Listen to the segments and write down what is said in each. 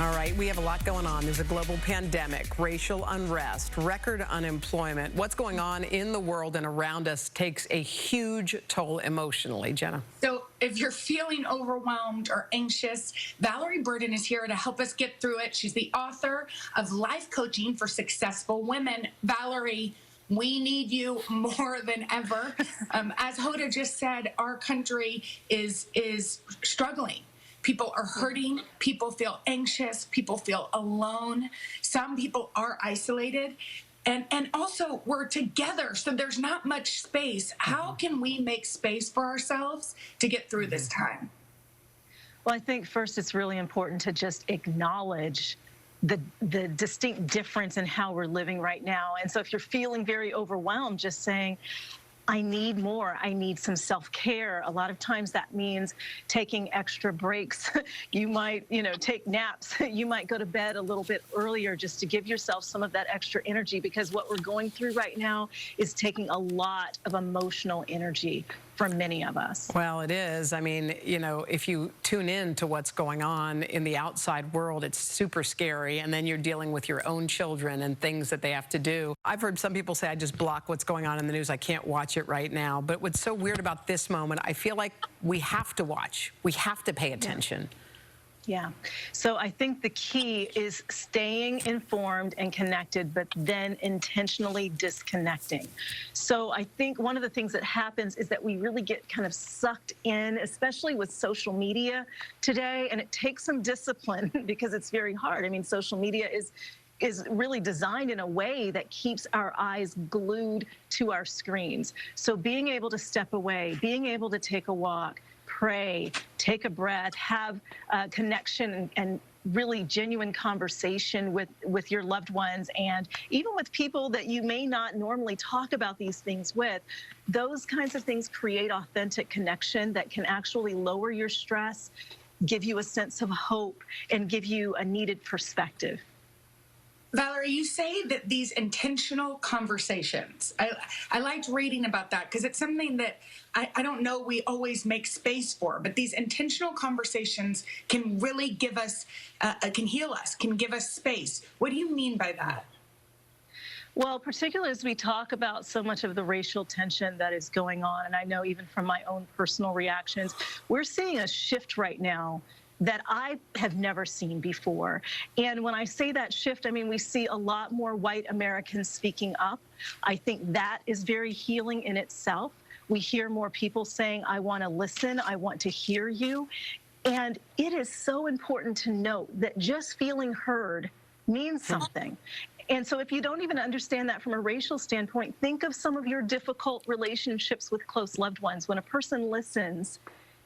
All right, we have a lot going on. There's a global pandemic, racial unrest, record unemployment. What's going on in the world and around us takes a huge toll emotionally. Jenna. So if you're feeling overwhelmed or anxious, Valorie Burton is here to help us get through it. She's the author of Life Coaching for Successful Women. Valorie, we need you more than ever. As Hoda just said, our country is struggling. People are hurting, people feel anxious, people feel alone. Some people are isolated. And also, we're together, so there's not much space. How can we make space for ourselves to get through this time? Well, I think first it's really important to just acknowledge the distinct difference in how we're living right now. And so if you're feeling very overwhelmed, just saying, I need more. I need some self-care. A lot of times that means taking extra breaks. You might, take naps. You might go to bed a little bit earlier just to give yourself some of that extra energy, because what we're going through right now is taking a lot of emotional energy for many of us. Well, it is. I mean, if you tune in to what's going on in the outside world, it's super scary. And then you're dealing with your own children and things that they have to do. I've heard some people say, I just block what's going on in the news. I can't watch it right now. But what's so weird about this moment, I feel like we have to watch. We have to pay attention. Yeah. So I think the key is staying informed and connected, but then intentionally disconnecting. So I think one of the things that happens is that we really get kind of sucked in, especially with social media today, and it takes some discipline because it's very hard. I mean, social media is really designed in a way that keeps our eyes glued to our screens. So being able to step away, being able to take a walk, pray, take a breath, have a connection and really genuine conversation with your loved ones, and even with people that you may not normally talk about these things with. Those kinds of things create authentic connection that can actually lower your stress, give you a sense of hope, and give you a needed perspective. Valorie, you say that these intentional conversations, I liked reading about that because it's something that I don't know we always make space for, but these intentional conversations can really give us, can heal us, can give us space. What do you mean by that? Well, particularly as we talk about so much of the racial tension that is going on, and I know even from my own personal reactions, we're seeing a shift right now that I have never seen before. And when I say that shift, I mean, we see a lot more white Americans speaking up. I think that is very healing in itself. We hear more people saying, I want to listen, I want to hear you. And it is so important to note that just feeling heard means something. And so if you don't even understand that from a racial standpoint, think of some of your difficult relationships with close loved ones. When a person listens,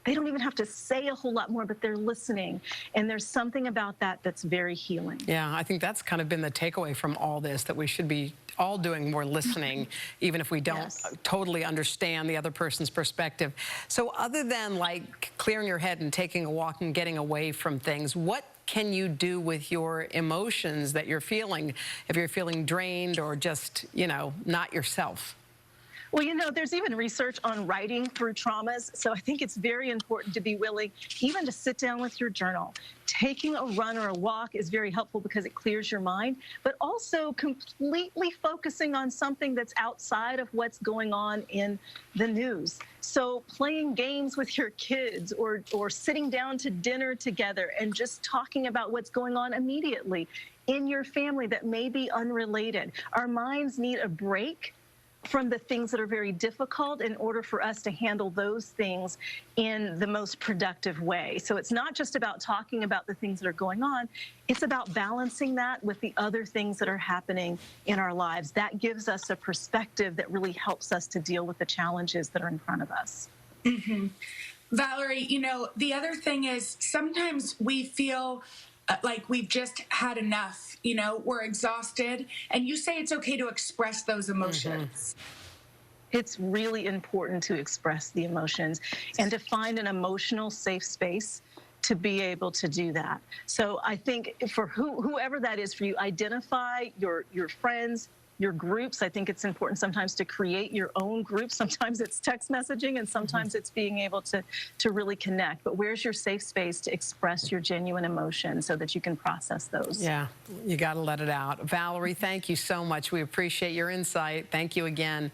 they don't even have to say a whole lot more, but they're listening. And there's something about that that's very healing. Yeah, I think that's kind of been the takeaway from all this, that we should be all doing more listening, even if we don't totally understand the other person's perspective. So other than like clearing your head and taking a walk and getting away from things, what can you do with your emotions that you're feeling if you're feeling drained or just, not yourself? Well, there's even research on writing through traumas, so I think it's very important to be willing even to sit down with your journal. Taking a run or a walk is very helpful because it clears your mind, but also completely focusing on something that's outside of what's going on in the news. So playing games with your kids or sitting down to dinner together and just talking about what's going on immediately in your family that may be unrelated. Our minds need a break from the things that are very difficult in order for us to handle those things in the most productive way. So it's not just about talking about the things that are going on, it's about balancing that with the other things that are happening in our lives. That gives us a perspective that really helps us to deal with the challenges that are in front of us. Mm-hmm. Valorie, the other thing is sometimes we feel like we've just had enough, we're exhausted, and you say it's okay to express those emotions. It's really important to express the emotions and to find an emotional safe space to be able to do that. So I think for whoever that is for you, identify your friends, your groups. I think it's important sometimes to create your own group. Sometimes it's text messaging, and sometimes it's being able to really connect. But where's your safe space to express your genuine emotions so that you can process those? Yeah, you got to let it out. Valorie, thank you so much. We appreciate your insight. Thank you again.